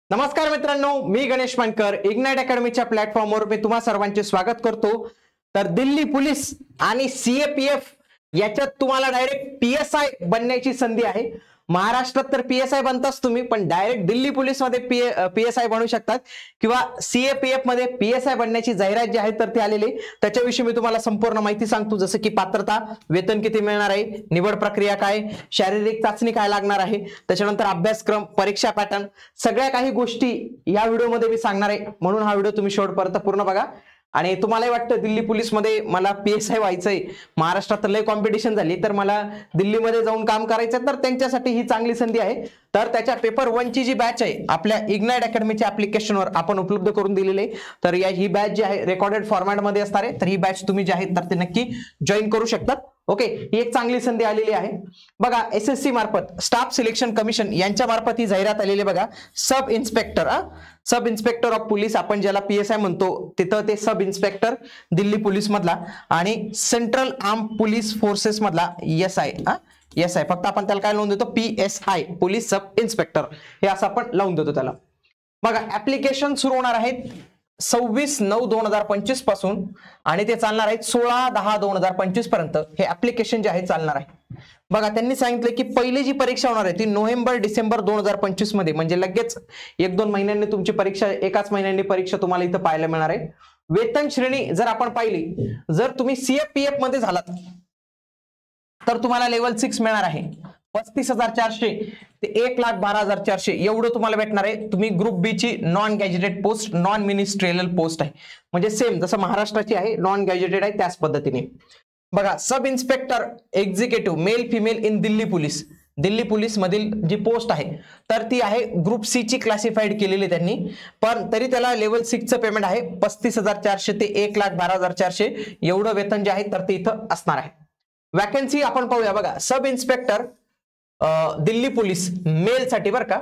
नमस्कार मित्रांनो, मी गणेश मानकर इग्नाइट अकॅडमीच्या प्लॅटफॉर्मवर मी तुम्हा सर्वांचे स्वागत करतो। तर दिल्ली पोलीस आणि सीएपीएफ याच्यात तुम्हाला डायरेक्ट पीएसआय बनण्याची संधी आहे। महाराष्ट्रात तर पीएसआय बनताच तुम्ही, पण डायरेक्ट दिल्ली पोलीस मध्ये पीएसआय बनू शकतात किंवा सीएपीएफ मध्ये पीएसआय बनण्याची जाहिरात जी आहे तर ती आलेली, त्याच्याविषयी मी तुम्हाला संपूर्ण माहिती सांगतो। जसं की पात्रता, वेतन किती मिळणार आहे, निवड प्रक्रिया काय, शारीरिक चाचणी काय लागणार आहे, त्याच्यानंतर अभ्यासक्रम, परीक्षा पॅटर्न, सगळ्या काही गोष्टी या व्हिडिओमध्ये मी सांगणार आहे। म्हणून हा व्हिडिओ तुम्ही शेवटपर्यंत पूर्ण बघा। आणि तुम्हालाही वाटतं दिल्ली पोलीस मध्ये मला पीएसआय व्हायचंय, महाराष्ट्रात लय कॉम्पिटिशन झाली तर मला दिल्लीमध्ये जाऊन काम करायचं, तर त्यांच्यासाठी ही चांगली संधी आहे। तर त्याच्या पेपर 1 ची जी बॅच आहे आपल्या इग्नाइट अकॅडमीच्या ऍप्लिकेशनवर आपण उपलब्ध करून दिलेली आहे। तर ही बॅच जी आहे रेकॉर्डेड फॉर्मॅट मध्ये असणार आहे, तर ही बॅच तुम्ही जी आहे तर ते नक्की जॉईन करू शकतात। ओके, ही एक चांगली संधी आलेली आहे बघा। एसएससी मार्फत स्टाफ सिलेक्शन कमिशन यांच्या मार्फत ही जाहिरात आलेली बघा। सब इन्स्पेक्टर ऑफ पोलीस आपण ज्याला पीएसआय म्हणतो, तिथं ते सब इन्स्पेक्टर दिल्ली पोलीस मधला आणि सेंट्रल आर्म पोलीस फोर्सेस मधला एसआय फक्त आपण त्याला काय लावून देतो, पीएसआय पोलीस सब इन्स्पेक्टर हे असं आपण लावून देतो त्याला। बघा ऍप्लिकेशन सुरू होणार आहेत 26/9/2025 पासून आणि ते चालणार आहेत 16/10/2025 पर्यंत हे ऍप्लिकेशन जे आहे चालणार आहे। बघा त्यांनी सांगितलं की पहिली जी परीक्षा होणार आहे ती नोव्हेंबर-डिसेंबर 2025 मध्ये, म्हणजे लगेच 1-2 महिन्यांनी तुमची परीक्षा, एकाच महिन्यांनी परीक्षा तुम्हाला इथं पाहायला मिळणार आहे। वेतन श्रेणी जर आपण पाहिली, जर तुम्ही सीएपीएफ मध्ये झालात तर तुम्हाला लेवल 6 मिळणार आहे 35,400 ते 1,12,400 एवढं तुम्हाला भेटणार आहे। तुम्ही ग्रुप बी ची non gazetted post, non ministerial post आहे, म्हणजे सेम जसं महाराष्ट्राची आहे नॉन गॅजेटेड आहे त्याच पद्धतीने। बघा sub inspector executive male female in Delhi police मधील जी पोस्ट आहे तर ती आहे ग्रुप सी ची क्लासिफाईड केलेली त्यांनी, पण तरी त्याला लेवल 6 चं पेमेंट आहे 35,400 ते 1,12,400 एवढं वेतन जे आहे तर ते इथं असणार आहे। वॅकन्सी आपण पाहूया बघा। Sub inspector Delhi police male साठी बरं का,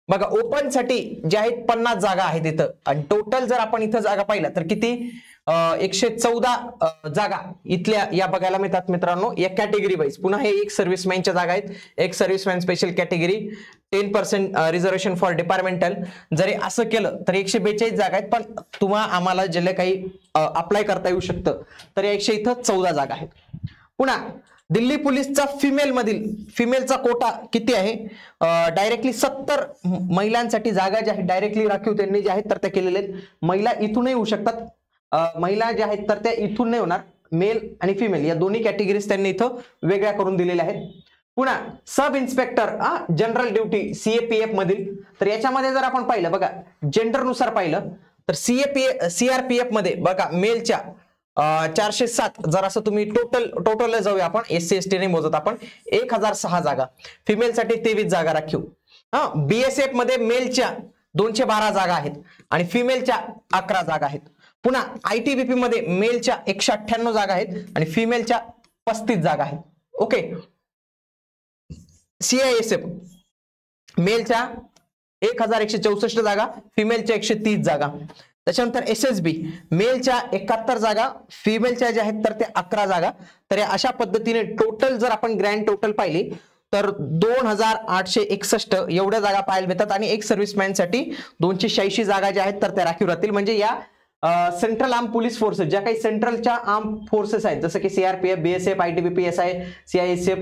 बघा ओपन साठी जे आहेत 50 जागा आहेत इथं, आणि टोटल जर आपण इथं जागा पाहिला तर किती 114 जागा इथल्या या बघायला मिळतात मित्रांनो, या कॅटेगरी वाईज। पुन्हा हे एक सर्व्हिसमॅनच्या जागा आहेत, एक serviceman special category, 10% reservation for departmental. जरी असं केलं तर 142 जागा आहेत, पण तुम्हाला आम्हाला जे काही अप्लाय करता येऊ शकतं तर या 114 जागा आहेत। पुन्हा दिल्ली पोलीसचा फिमेलचा कोटा किती आहे, डायरेक्टली 70 महिलांसाठी जागा ज्या आहेत डायरेक्टली राखीव त्यांनी जे आहेत तर त्या केलेल्या आहेत। महिला इथूनही होऊ शकतात, महिला ज्या आहेत तर त्या इथून नाही होणार, मेल आणि फिमेल या दोन्ही कॅटेगरीज त्यांनी इथं वेगळ्या करून दिलेल्या आहेत। पुन्हा sub inspector general duty CAPF मधील, तर याच्यामध्ये जर आपण पाहिलं बघा जेंडर नुसार पाहिलं तर सीआरपीएफ मध्ये बघा मेलच्या 407, जर असं तुम्ही टोटल जाऊया आपण, एससी एसटी नाही मोजत आपण, 1006 जागा, फिमेल साठी 23 जागा राखीव। बीएसएफ मध्ये मेलच्या 212 जागा आहेत आणि फिमेलच्या 11 जागा आहेत। पुन्हा आयटीबीपी मध्ये मेलच्या 198 जागा आहेत आणि फिमेलच्या 35 जागा आहेत। ओके, सीआयएसएफ मेलच्या 1164 जागा, फिमेलच्या 130 जागा। त्याच्यानंतर एसएसबी मेलच्या 71 जागा, फिमेलच्या ज्या आहेत तर ते 11 जागा। तर अशा पद्धतीने टोटल जर आपण ग्रँड टोटल पाहिली तर 2861 एवढ्या जागा पाहायला मिळतात, आणि एक सर्व्हिसमॅन साठी 286 जागा ज्या आहेत तर त्या राखीव राहतील। म्हणजे या सेंट्रल आर्म पोलीस फोर्सेस, ज्या काही सेंट्रलच्या आर्म फोर्सेस आहेत जसं की CRPF, BSF, ITBP, SI, CISF,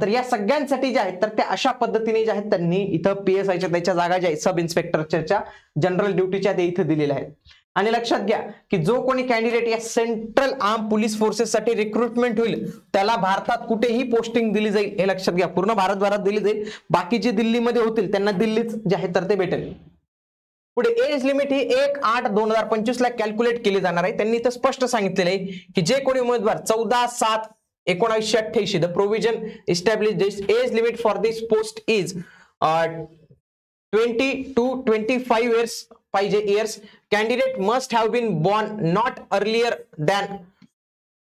तर या सगळ्यांसाठी ज्या आहेत तर त्या अशा पद्धतीने ज्या आहेत त्यांनी इथं पीएसआयच्या त्याच्या जागा ज्या आहेत सब इन्स्पेक्टरच्या जनरल ड्युटीच्या ते इथं दिलेल्या आहेत। आणि लक्षात घ्या की जो कोणी कॅन्डिडेट या सेंट्रल आर्म पोलीस फोर्सेस साठी रिक्रुटमेंट होईल त्याला भारतात कुठेही पोस्टिंग दिली जाईल, हे लक्षात घ्या, पूर्ण भारतभरात दिली जाईल। बाकी जे दिल्लीमध्ये होतील त्यांना दिल्लीच जे आहे तर ते भेटेल। पुढे एज लिमिट ही 1/8/2025 ला कॅल्क्युलेट केली जाणार आहे। त्यांनी तर स्पष्ट सांगितलेलं आहे की जे कोणी उमेदवार 14/7/1988 the provision establish this age limit for this post is 20 to 25 years पाहिजे years, candidate must have been born not earlier than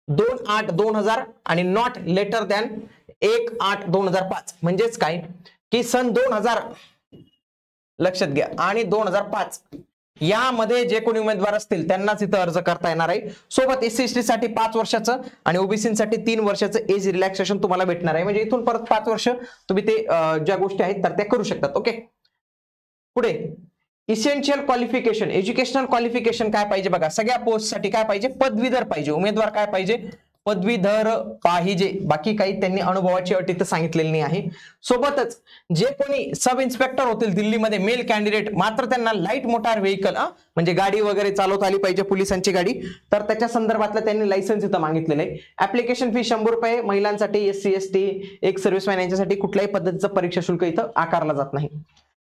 2/8/2000 आणि नॉट लेटर दॅन 1/8/2005। म्हणजेच काय की सन 2000 लक्षात घ्या आणि 2005 यामध्ये जे कोणी उमेदवार असतील त्यांनाच इथं अर्ज करता येणार आहे। सोबत एससी एसटी साठी 5 वर्षाचं आणि ओबीसी साठी 3 वर्षाचं एज रिलॅक्सेशन तुम्हाला भेटणार आहे, म्हणजे इथून परत 5 वर्ष तुम्ही ते ज्या गोष्टी आहेत तर त्या करू शकतात। ओके, पुढे इसेन्शियल क्वालिफिकेशन, एज्युकेशनल क्वालिफिकेशन काय पाहिजे बघा, सगळ्या पोस्टसाठी काय पाहिजे, पदवीधर पाहिजे. उमेदवार काय पाहिजे, पदवीधर पाहिजे. बाकी काही त्यांनी अनुभवाची अट इथं सांगितलेली नाही आहे. सोबतच जे कोणी सब इन्स्पेक्टर होतील दिल्लीमध्ये मेल कॅन्डिडेट, मात्र त्यांना लाईट मोटार व्हेकल म्हणजे गाडी वगैरे चालवता आली पाहिजे पोलिसांची गाडी, तर त्याच्या संदर्भातलं त्यांनी लायसन्स इथं मागितलेलं आहे. ऍप्लिकेशन फी 100 रुपये. महिलांसाठी, SC ST, एक सर्व्हिसमॅन यांच्यासाठी कुठल्याही पद्धतीचं परीक्षा शुल्क इथं आकारला जात नाही.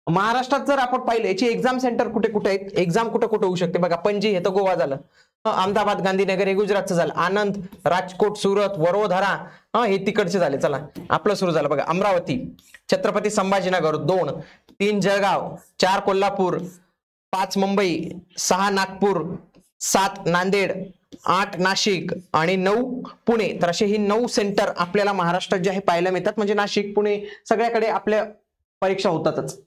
महाराष्ट्रात जर आपण पाहिलं याची एक्झाम सेंटर कुठे कुठे आहेत, एक्झाम कुठे कुठे होऊ शकते बघा. पणजी हे तर गोवा झालं, अहमदाबाद, गांधीनगर हे गुजरातचं झालं, आनंद, राजकोट, सुरत, वडोदरा हे तिकडचे झाले. चला आपलं सुरू झालं बघा. अमरावती, छत्रपती संभाजीनगर 2, 3 जळगाव, 4 कोल्हापूर, 5 मुंबई, 6 नागपूर, 7 नांदेड, 8 नाशिक आणि 9 पुणे. तर असे ही 9 सेंटर आपल्याला महाराष्ट्रात जे आहे पाहायला मिळतात. म्हणजे नाशिक, पुणे सगळ्याकडे आपल्या परीक्षा होतातच.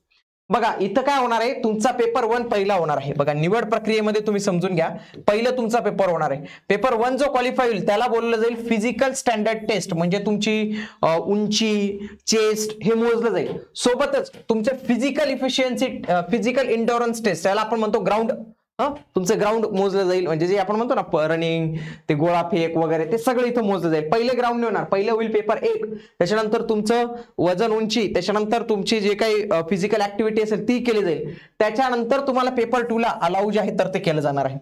बघा इथं काय होणार आहे, तुमचा पेपर 1 पहिला होणार आहे बघा. निवड प्रक्रियेमध्ये तुम्ही समजून घ्या, पहिलं तुमचा पेपर होणार आहे. पेपर 1 जो क्वालिफाय होईल त्याला बोललं जाईल फिजिकल स्टँडर्ड टेस्ट, म्हणजे तुमची उंची, चेस्ट हे मोजलं जाईल. सोबतच तुमचे फिजिकल इफिशियन्सी, फिजिकल इंडोरन्स टेस्ट याला आपण म्हणतो ग्राउंड, तुमचं ग्राउंड मोजलं जाईल. म्हणजे जे आपण म्हणतो ना रनिंग, ते गोळा फेक वगैरे ते सगळं इथं मोजलं जाईल. पहिले ग्राउंड होणार, पहिले होईल पेपर 1, त्याच्यानंतर तुमचं वजन, उंची, त्याच्यानंतर तुमची जे काही फिजिकल ऍक्टिव्हिटी असेल ती केली जाईल. त्याच्यानंतर तुम्हाला पेपर 2 ला अलाउ जे आहे तर ते केलं जाणार आहे.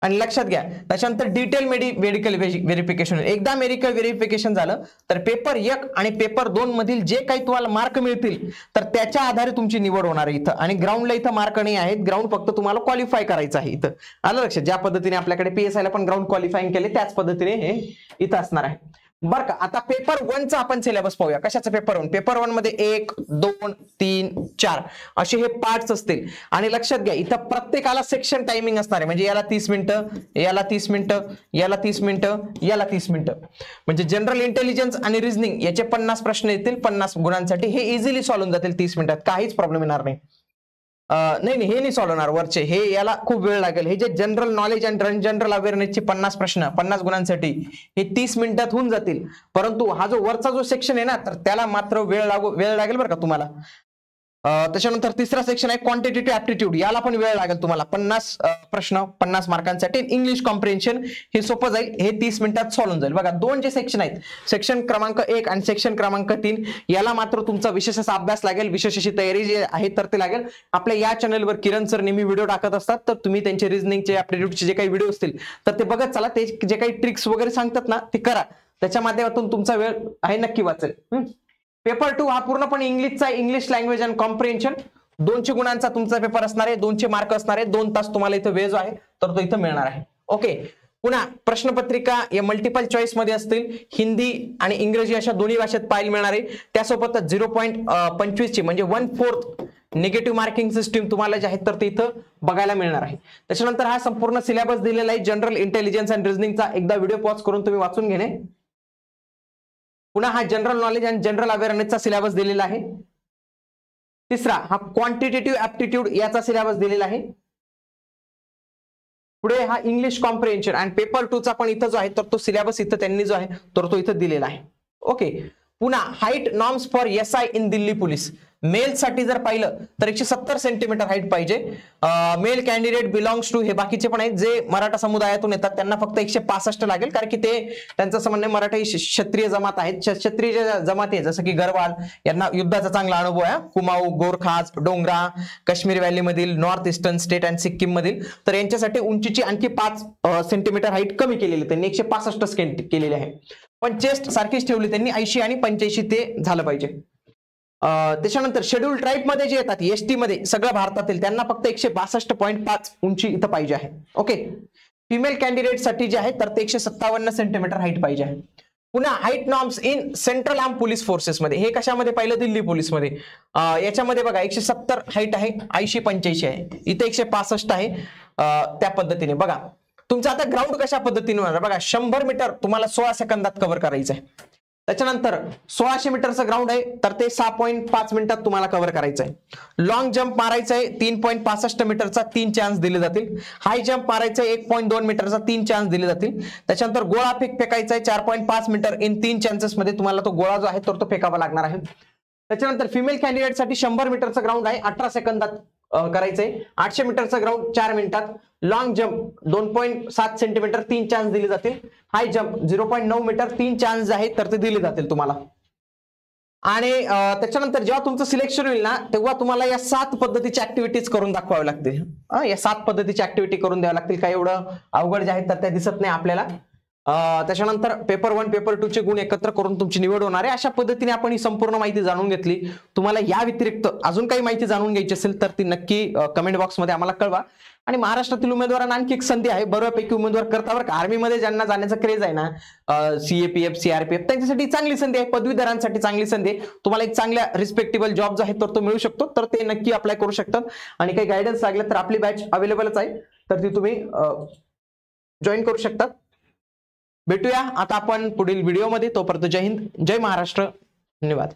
आणि लक्षात घ्या त्याच्यानंतर डिटेल मेडिकल व्हेरिफिकेशन. एकदा मेडिकल व्हेरिफिकेशन झालं तर पेपर 1 आणि पेपर 2 मधील जे काही तुम्हाला मार्क मिळतील तर त्याच्या आधारे तुमची निवड होणार आहे इथं. आणि ग्राउंडला इथं मार्क नाही आहेत, ग्राउंड फक्त तुम्हाला क्वालिफाय करायचं आहे इथं. आलं लक्षात, ज्या पद्धतीने आपल्याकडे PSI ला पण ग्राउंड क्वालिफाईंग केले त्याच पद्धतीने हे इथं असणार आहे बरं का. आता पेपर 1 चा आपण सिलेबस पाहूया. कशाचा पेपर 1? पेपर 1 मध्ये 1, 2, 3, 4 असे हे पार्ट्स असतील. आणि लक्षात घ्या इथं प्रत्येकाला सेक्शन टायमिंग असणार आहे. म्हणजे याला 30 मिनिटं, याला 30 मिनिटं, याला 30 मिनिटं, याला 30 मिनिटं. म्हणजे जनरल इंटेलिजन्स आणि रिझनिंग याचे 50 प्रश्न येतील 50 गुणांसाठी. हे इझिली सॉल्व्ह होऊन जातील 30 मिनिटात, काहीच प्रॉब्लेम येणार नाही. नाही हे नाही सॉल्व्ह होणार वरचे, हे याला खूप वेळ लागेल. हे जे जनरल नॉलेज आणि जनरल अवेअरनेसचे 50 प्रश्न 50 गुणांसाठी हे 30 मिनिटात होऊन जातील. परंतु हा जो वरचा जो सेक्शन आहे ना तर त्याला मात्र वेळ लागेल बरं का तुम्हाला. त्याच्यानंतर तिसरा सेक्शन आहे क्वांटिटेटिव्ह ऍप्टिट्यूड, याला पण वेळ लागेल तुम्हाला. 50 प्रश्न 50 मार्कांसाठी. इंग्लिश कॉम्प्रिहेन्शन हे सोपं जाईल, हे 30 मिनिटात सॉल्व्ह होऊन जाईल. बघा 2 जे सेक्शन आहेत, सेक्शन क्रमांक 1 आणि सेक्शन क्रमांक 3, याला मात्र तुमचा विशेष असा अभ्यास लागेल, विशेष अशी तयारी जी आहे तर ते लागेल. आपल्या या चॅनलवर किरण सर नेहमी व्हिडिओ टाकत असतात, तर तुम्ही त्यांचे रिझनिंगचे ऍप्टिट्यूडचे जे काही व्हिडिओ असतील तर ते बघत चला. ते जे काही ट्रिक्स वगैरे सांगतात ना ते करा, त्याच्या माध्यमातून तुमचा वेळ आहे नक्की वाचेल. पेपर 2 हा पूर्णपणे इंग्लिशचा, इंग्लिश लँग्वेज अँड कॉम्प्रिहेन्शन 200 गुणांचा तुमचा पेपर असणार आहे. 200 मार्क असणार आहे. 2 तास तुम्हाला इथं वेळ जो आहे तर तो इथं मिळणार आहे. ओके. पुन्हा प्रश्नपत्रिका या मल्टिपल चॉईस मध्ये असतील, हिंदी आणि इंग्रजी अशा दोन्ही भाषेत पाहायला मिळणार आहे. त्यासोबतच 0.25 ची म्हणजे 1/4 निगेटिव्ह मार्किंग सिस्टीम तुम्हाला जे आहे तर ते इथं बघायला मिळणार आहे. त्याच्यानंतर हा संपूर्ण सिलेबस दिलेला आहे जनरल इंटेलिजन्स अँड रिझनिंगचा. एकदा व्हिडिओ पॉज करून तुम्ही वाचून घेणे. पुन्हा हा जनरल नॉलेज आणि जनरल अवेअरनेसचा सिलेबस दिलेला आहे. तिसरा हा क्वांटिटेटिव्ह ऍप्टिट्यूड याचा सिलेबस दिलेला आहे. पुढे हा इंग्लिश कॉम्प्रिहेन्शन आणि पेपर 2 चा पण इथं जो आहे तर तो सिलेबस इथं त्यांनी जो आहे तर तो इथं दिलेला आहे. ओके. पुन्हा height norms for SI in Delhi police. Male साठी जर पाहिलं तर 170 सेंटीमीटर हाईट पाहिजे. मेल कॅन्डिडेट बिलॉंग्स टू, हे बाकीचे पण आहेत जे मराठा समुदायातून येतात त्यांना फक्त 165 लागेल, कारण की ते त्यांचं समन्वय मराठी क्षत्रिय जमात आहेत. क्षत्रिय जमाती आहे जसं की गरवाल यांना युद्धाचा चांगला अनुभव आहे. कुमाऊ, गोरखाज, डोंगरा, काश्मीर व्हॅली मधील, नॉर्थ ईस्टर्न स्टेट आणि सिक्कीम मधील, तर यांच्यासाठी उंचीची आणखी 5 सेंटीमीटर हाईट कमी केलेली, त्यांनी 165 केलेली आहे. पण चेस्ट सारखीच ठेवली त्यांनी, 80 आणि 85 ते झालं पाहिजे. त्याच्यानंतर शेड्यूल ट्राईब मध्ये जे येतात ST मध्ये सगळं भारतातील, त्यांना फक्त 162.5 उंची इथं पाहिजे आहे. ओके. फिमेल कॅन्डिडेट साठी जे आहे तर ते 157 सेंटीमीटर हाईट पाहिजे आहे. पुन्हा height norms in central arm police forces मध्ये, हे कशामध्ये पाहिलं दिल्ली पोलीस मध्ये. याच्यामध्ये बघा 170 हाईट आहे, 80-85 आहे, इथे 165 आहे. त्या पद्धतीने बघा तुमचं आता ग्राउंड कशा पद्धतीने होणार बघा. 100 मीटर तुम्हाला 16 सेकंदात कव्हर करायचं आहे. त्याच्यानंतर 1600 मीटरचं ग्राउंड आहे तर ते 6.5 मिनिटात तुम्हाला कव्हर करायचं आहे. लॉंग जंप मारायचा आहे 3.65 मीटरचा, 3 चान्स दिले जातील. हाय जंप मारायचा आहे 1.2 मीटरचा, 3 चान्स दिले जातील. त्याच्यानंतर गोळा फेकायचा आहे 4.5 मीटर इन 3 चान्सेस मध्ये तुम्हाला तो गोळा जो आहे तो फेकावा लागणार आहे. त्याच्यानंतर फिमेल कॅन्डिडेट साठी 100 मीटरचं ग्राउंड आहे, 18 सेकंदात करायचंय. 800 मीटरचं ग्राउंड 4 मिनिटात. लॉंग जम्प 2.7 सेंटीमीटर 3 चान्स दिले जातील. हाय जम्प 0.9 मीटर 3 चान्स आहेत तर ते दिले जातील तुम्हाला. आणि त्याच्यानंतर जेव्हा तुमचं सिलेक्शन होईल ना तेव्हा तुम्हाला या 7 पद्धतीच्या ऍक्टिव्हिटीज करून दाखवाव्या लागतील. या 7 पद्धतीच्या ऍक्टिव्हिटी करून द्याव्या लागतील. काही एवढं अवघड जे आहेत तर त्या दिसत नाही आपल्याला. त्याच्यानंतर पेपर 1 पेपर 2 चे गुण एकत्र करून तुमची निवड होणार आहे. अशा पद्धतीने आपण ही संपूर्ण माहिती जाणून घेतली. तुम्हाला या व्यतिरिक्त अजून काही माहिती जाणून घ्यायची असेल तर ती नक्की कमेंट बॉक्समध्ये आम्हाला कळवा. आणि महाराष्ट्रातील उमेदवारांना आणखी एक संधी आहे. बऱ्यापैकी उमेदवार करता बरं का. आर्मीमध्ये ज्यांना जाण्याचा क्रेज आहे ना, CAPF CRPF त्यांच्यासाठी चांगली संधी आहे. पदवीधरांसाठी चांगली संधी आहे. तुम्हाला एक चांगल्या रिस्पेक्टेबल जॉब जो आहे तर तो मिळू शकतो. तर ते नक्की अप्लाय करू शकतात. आणि काही गायडन्स लागले तर आपली बॅच अवेलेबलच आहे तर ती तुम्ही जॉईन करू शकतात. भेटूया आता आपण पुढील व्हिडिओमध्ये. तोपर्यंत जय हिंद, जय महाराष्ट्र, धन्यवाद.